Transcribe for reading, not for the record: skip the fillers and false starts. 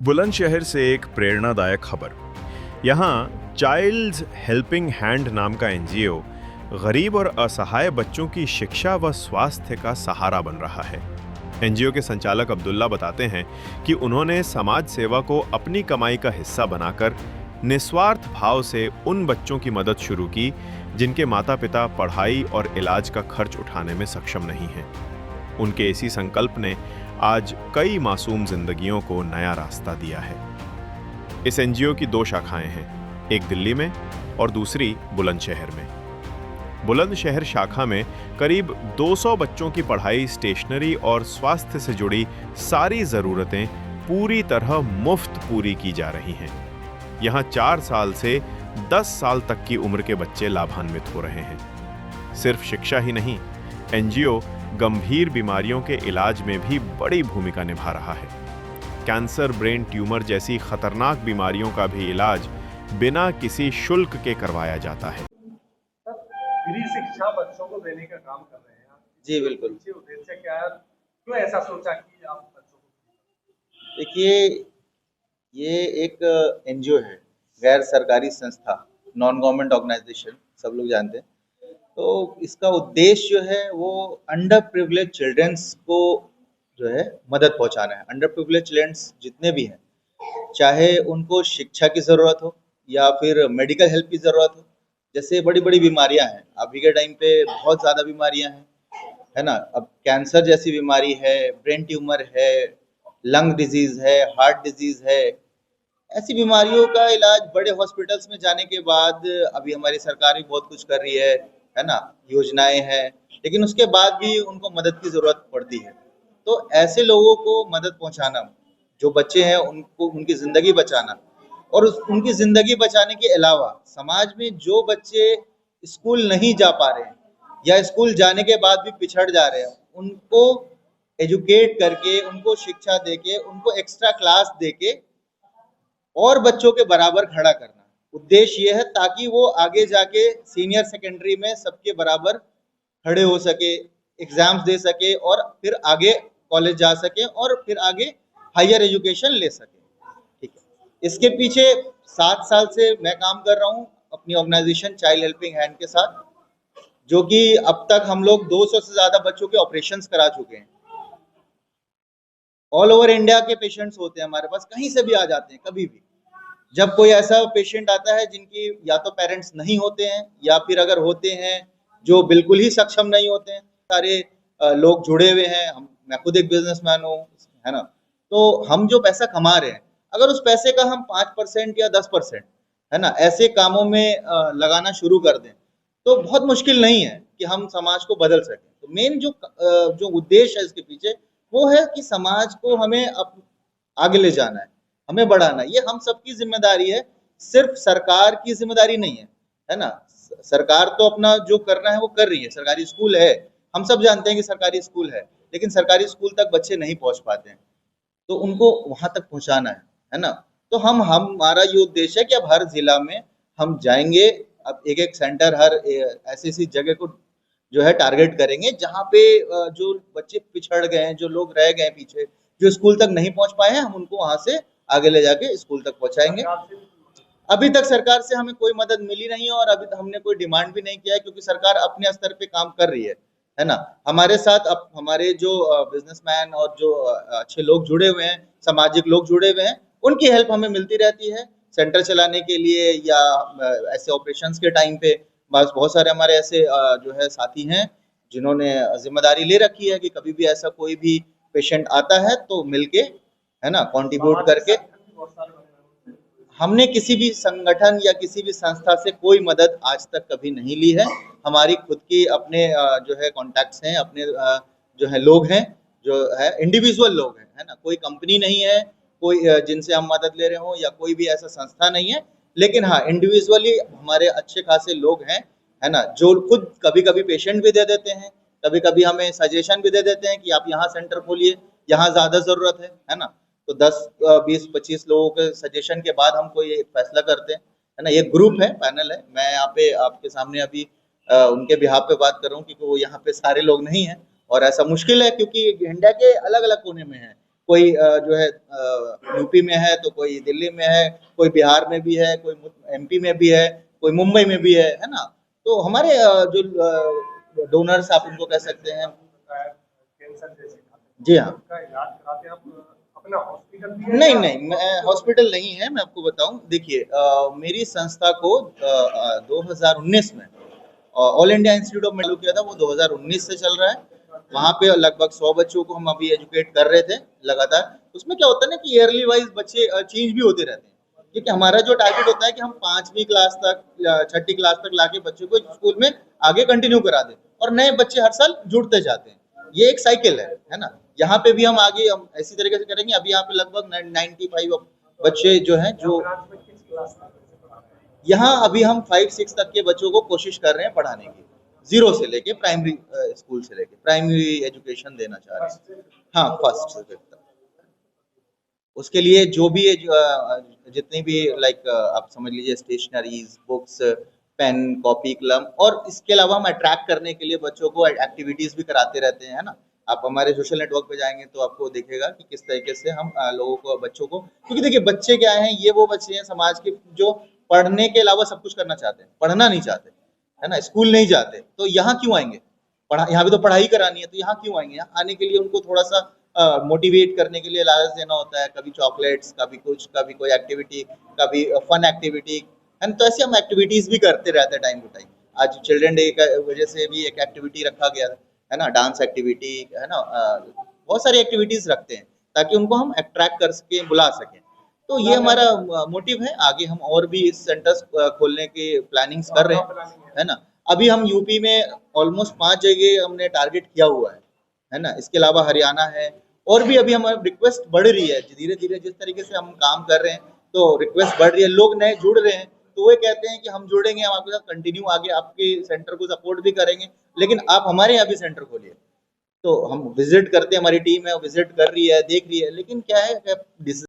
बुलंदशहर से एक प्रेरणादायक खबर। यहाँ चाइल्ड्स हेल्पिंग हैंड नाम का एनजीओ गरीब और असहाय बच्चों की शिक्षा व स्वास्थ्य का सहारा बन रहा है। एनजीओ के संचालक अब्दुल्ला बताते हैं कि उन्होंने समाज सेवा को अपनी कमाई का हिस्सा बनाकर निस्वार्थ भाव से उन बच्चों की मदद शुरू की जिनके माता पिता पढ़ाई और इलाज का खर्च उठाने में सक्षम नहीं हैं। उनके इसी संकल्प ने आज कई मासूम जिंदगियों को नया रास्ता दिया है। इस एनजीओ की 2 शाखाएं हैं, एक दिल्ली में और दूसरी बुलंदशहर में। बुलंदशहर शाखा में करीब 200 बच्चों की पढ़ाई, स्टेशनरी और स्वास्थ्य से जुड़ी सारी जरूरतें पूरी तरह मुफ्त पूरी की जा रही हैं। यहाँ 4 साल से 10 साल तक की उम्र के बच्चे लाभान्वित हो रहे हैं। सिर्फ शिक्षा ही नहीं, एनजीओ गंभीर बीमारियों के इलाज में भी बड़ी भूमिका निभा रहा है। कैंसर, ब्रेन ट्यूमर जैसी खतरनाक बीमारियों का भी इलाज बिना किसी शुल्क के करवाया जाता है। फ्री शिक्षा बच्चों को देने का काम कर रहे हैं आप। जी बिल्कुल। उद्देश्य क्या है, क्यों ऐसा सोचा कि आप बच्चों को? देखिए, ये एक एनजीओ है, गैर सरकारी संस्था, नॉन गवर्नमेंट ऑर्गेनाइजेशन, सब लोग जानते हैं। तो इसका उद्देश्य जो है वो अंडर प्रिविलेज चिल्ड्रंस को जो है मदद पहुंचाना है। अंडर प्रिविलेज चिल्ड्रंस जितने भी हैं, चाहे उनको शिक्षा की ज़रूरत हो या फिर मेडिकल हेल्प की ज़रूरत हो। जैसे बड़ी बड़ी बीमारियां हैं, अभी के टाइम पे बहुत ज़्यादा बीमारियां हैं, है ना। अब कैंसर जैसी बीमारी है, ब्रेन ट्यूमर है, लंग डिजीज़ है, हार्ट डिजीज़ है। ऐसी बीमारियों का इलाज बड़े हॉस्पिटल्स में जाने के बाद, अभी हमारी सरकार भी बहुत कुछ कर रही है ना, योजनाएं हैं, लेकिन उसके बाद भी उनको मदद की ज़रूरत पड़ती है। तो ऐसे लोगों को मदद पहुंचाना, जो बच्चे हैं उनको उनकी ज़िंदगी बचाना, और उनकी ज़िंदगी बचाने के अलावा समाज में जो बच्चे स्कूल नहीं जा पा रहे हैं या स्कूल जाने के बाद भी पिछड़ जा रहे हैं, उनको एजुकेट करके, उनको शिक्षा देके, उनको एक्स्ट्रा क्लास देके और बच्चों के बराबर खड़ा करना उद्देश्य ये है, ताकि वो आगे जाके सीनियर सेकेंडरी में सबके बराबर खड़े हो सके, एग्जाम्स दे सके और फिर आगे कॉलेज जा सके और फिर आगे हायर एजुकेशन ले सके। ठीक है, इसके पीछे 7 साल से मैं काम कर रहा हूँ अपनी ऑर्गेनाइजेशन चाइल्ड हेल्पिंग हैंड के साथ, जो कि अब तक हम लोग 200 से ज़्यादा बच्चों के ऑपरेशंस करा चुके हैं। ऑल ओवर इंडिया के पेशेंट्स होते हैं हमारे पास, कहीं से भी आ जाते हैं कभी भी। जब कोई ऐसा पेशेंट आता है जिनकी या तो पेरेंट्स नहीं होते हैं या फिर अगर होते हैं जो बिल्कुल ही सक्षम नहीं होते हैं, सारे लोग जुड़े हुए हैं। मैं खुद एक बिजनेसमैन हूँ, है ना। तो हम जो पैसा कमा रहे हैं, अगर उस पैसे का हम 5% या 10%, है ना, ऐसे कामों में लगाना शुरू कर दें, तो बहुत मुश्किल नहीं है कि हम समाज को बदल सकें। तो मेन जो उद्देश्य है इसके पीछे, वो है कि समाज को हमें आगे ले जाना है, हमें बढ़ाना है। ये हम सबकी जिम्मेदारी है, सिर्फ सरकार की जिम्मेदारी नहीं है ना। सरकार तो अपना जो करना है वो कर रही है, सरकारी स्कूल है, हम सब जानते हैं कि सरकारी स्कूल है, लेकिन सरकारी स्कूल तक बच्चे नहीं पहुंच पाते हैं, तो उनको वहां तक पहुंचाना है ना। तो हमारा ये उद्देश्य है कि अब हर जिला में हम जाएंगे, अब एक एक सेंटर, हर ऐसी जगह को जो है टारगेट करेंगे जहाँ पे जो बच्चे पिछड़ गए हैं, जो लोग रह गए पीछे, जो स्कूल तक नहीं पहुंच पाए हैं, हम उनको वहां से आगे ले जाके स्कूल तक पहुंचाएंगे। अभी तक सरकार से हमें कोई मदद मिली नहीं है और अभी तक हमने कोई डिमांड भी नहीं किया है, क्योंकि सरकार अपने स्तर पे काम कर रही है ना। हमारे साथ अब हमारे जो बिजनेसमैन और जो अच्छे लोग जुड़े हुए हैं, सामाजिक लोग जुड़े हुए हैं, उनकी हेल्प हमें मिलती रहती है सेंटर चलाने के लिए या ऐसे ऑपरेशंस के टाइम पे। बस बहुत सारे हमारे ऐसे जो है साथी हैं जिन्होंने जिम्मेदारी ले रखी है कि कभी भी ऐसा कोई भी पेशेंट आता है तो मिलके, है ना, कंट्रीब्यूट करके। हमने किसी भी संगठन या किसी भी संस्था से कोई मदद आज तक कभी नहीं ली है। हमारी खुद की अपने जो है कॉन्टैक्ट्स हैं, अपने जो है लोग हैं, जो है इंडिविजुअल लोग हैं, है ना। कोई कंपनी नहीं है, कोई जिनसे हम मदद ले रहे हो, या कोई भी ऐसा संस्था नहीं है। लेकिन हाँ, इंडिविजुअली हमारे अच्छे खासे लोग हैं, है ना, जो खुद कभी कभी पेशेंट भी दे देते हैं, कभी कभी हमें सजेशन भी दे देते हैं कि आप यहाँ सेंटर खोलिए, यहाँ ज्यादा जरूरत है ना। तो 10, 20, 25 लोगों के सजेशन के बाद हम कोई फैसला करते हैं, है ना। ये ग्रुप है, पैनल है। मैं यहाँ पे आपके सामने अभी उनके बिहाफ पे बात कर रहा हूँ, क्योंकि वो यहाँ पे सारे लोग नहीं हैं और ऐसा मुश्किल है, क्योंकि इंडिया के अलग अलग कोने में है। कोई जो है यूपी में है, तो कोई दिल्ली में है, कोई बिहार में भी है, कोई एमपी में भी है, कोई मुंबई में भी है ना। तो हमारे जो डोनर्स आप उनको कह सकते हैं। कैंसर जैसे जी हाँ। का इलाज कराते हैं आप, अपना हॉस्पिटल भी है नहीं या नहीं, मैं हॉस्पिटल नहीं है, मैं आपको बताऊं। देखिए मेरी संस्था को 2019 में all India institute of medical किया था, वो 2019 से चल रहा है। वहाँ पे लगभग 100 बच्चों को हम अभी एजुकेट कर रहे थे लगातार। उसमें क्या होता है ना कि ईयरली वाइज बच्चे चेंज भी होते रहते हैं, क्योंकि हमारा जो टारगेट होता है कि हम 5वीं क्लास तक, 6ठी क्लास तक लाके बच्चों को स्कूल में आगे कंटिन्यू करा दें, और नए बच्चे हर साल जुड़ते जाते हैं। ये एक साइकिल है ना। यहाँ पे भी हम आगे हम इसी तरीके से करेंगे। अभी यहाँ पे लगभग 95 बच्चे जो हैं, जो ब्रांच में किस क्लास तक बच्चे पढ़ाते हैं? यहाँ अभी हम 5-6 तक के बच्चों को कोशिश कर रहे हैं पढ़ाने की, 0 से लेके प्राइमरी स्कूल से लेके प्राइमरी एजुकेशन देना चाह रहे हैं। हाँ, फर्स्ट से 5th तक। उसके लिए जो भी जितनी भी लाइक आप समझ लीजिए स्टेशनरीज, बुक्स, पेन, कॉपी, कलम, और इसके अलावा हम अट्रैक्ट करने के लिए बच्चों को एक्टिविटीज भी कराते रहते हैं, है ना। आप हमारे सोशल नेटवर्क पे जाएंगे तो आपको दिखेगा कि किस तरीके से हम लोगों को, बच्चों को, क्योंकि देखिए बच्चे क्या हैं, ये वो बच्चे हैं समाज के जो पढ़ने के अलावा सब कुछ करना चाहते हैं, पढ़ना नहीं चाहते, है ना, स्कूल नहीं जाते, तो यहाँ क्यों आएंगे? पढ़ा, यहाँ भी तो पढ़ाई करानी है, तो यहाँ क्यों आएंगे? यहाँ आने के लिए उनको थोड़ा सा मोटिवेट करने के लिए लालच देना होता है, कभी चॉकलेट्स, कभी कुछ, कभी कोई एक्टिविटी, कभी फन एक्टिविटी, है ना। तो ऐसे हम एक्टिविटीज भी करते रहते हैं टाइम टू टाइम। आज चिल्ड्रन डे की वजह से भी एक एक्टिविटी रखा गया है ना, डांस एक्टिविटी, है ना। बहुत सारी एक्टिविटीज रखते हैं ताकि उनको हम अट्रैक्ट कर सके, बुला सकें। तो ये हमारा मोटिव है। आगे हम और भी सेंटर्स खोलने की प्लानिंग्स कर रहे हैं, है ना। अभी हम यूपी में ऑलमोस्ट 5 जगह हमने टारगेट किया हुआ है ना। इसके अलावा हरियाणा है, और भी अभी हमारी रिक्वेस्ट बढ़ रही है धीरे धीरे। जिस तरीके से हम काम कर रहे हैं तो रिक्वेस्ट बढ़ रही है, लोग नए जुड़ रहे हैं, तो वो कहते हैं कि हम जुड़ेंगे, हम आपके साथ कंटिन्यू आगे आपके सेंटर को सपोर्ट भी करेंगे, लेकिन आप हमारे यहाँ भी सेंटर खोलिए। तो हम विजिट करते हैं, हमारी टीम है वो विजिट कर रही है, देख रही है, लेकिन क्या है